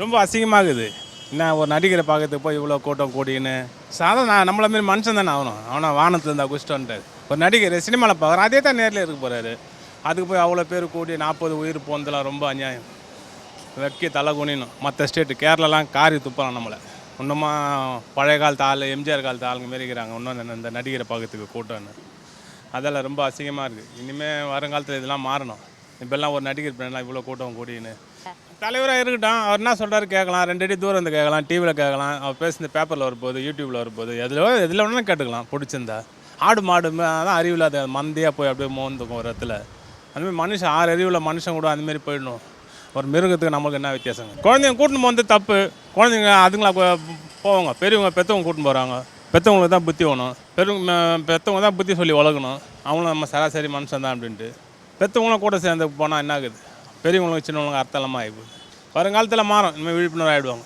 ரொம்ப அசிங்கமாகுது. என்ன ஒரு நடிகரை பார்க்கறதுக்கு போய் இவ்வளோ கூட்டம் கூடின்னு சாதாரண நம்மள மாரி மனுஷன் தானே ஆகணும். அவனை வானத்துல இருந்தா குதிச்சுட்டு வந்துட்டாரு. ஒரு நடிகர் சினிமாவில் பார்க்குறோம், அதே தான் நேரில் இருக்க போகிறாரு. அதுக்கு போய் அவ்வளோ பேர் கூடி 40 உயிர் போனதெல்லாம் ரொம்ப அநியாயம். வெக்கி தலை குனியணும். மற்ற ஸ்டேட்டு கேரளாலாம் காரி துப்புறான் நம்மளை. இன்னுமா பழைய காலத்து ஆள், எம்ஜிஆர் காலத்து ஆளுங்க மாரி இருக்கிறாங்க. இன்னும் இந்த நடிகரை பார்க்கறதுக்கு கூட்டம்னு அதெல்லாம் ரொம்ப அசிங்கமாக இருக்குது. இனிமேல் வருங்காலத்தில் இதெல்லாம் மாறணும். இப்போல்லாம் ஒரு நடிகர் பின்னாடி இவ்வளோ கூட்டம் கூடின்னு தலைவராக இருக்கட்டும். அவர் என்ன சொல்கிறாரு கேட்கலாம், 2 அடி தூரம் இருந்து கேட்கலாம், டிவியில் கேட்கலாம், அவர் பேசுன பேப்பரில் வரப்போகுது, யூடியூப்பில் வரப்போகுது, எதில் வேணாலும் கேட்டுக்கலாம் பிடிச்சிருந்தா. ஆடு மாடு அதான் அறிவில்லாத மந்தையாக போய் அப்படியே மோந்துக்கும் ஒரு இடத்துல. அதுமாதிரி மனுஷன் 6 அறிவில் மனுஷன் கூட அந்தமாரி போயிடணும். ஒரு மிருகத்துக்கு நமக்கு என்ன வித்தியாசங்க? குழந்தைங்க கூட்டின்னு போகிறது தப்பு. குழந்தைங்க அதுங்களா போவாங்க, பெரியவங்க பெற்றவங்க கூட்டின்னு போகிறாங்க. பெற்றவங்களுக்கு தான் புத்தி வேணும். பெற்றவங்க தான் புத்தி சொல்லி வளர்க்கணும். அவங்களும் நம்ம சராசரி மனுஷன் தான் அப்படின்ட்டு பெற்றவங்களும் கூட சேர்ந்து போனால் என்ன ஆகுது? பெரியவங்களுக்கு சின்னவங்களுக்கு அர்த்தம் இல்லாமல் ஆகிப்போகுது. வருங்காலத்தில் மாறும். இனிமேல் விழிப்புணர்வு ஆகிடுவாங்க.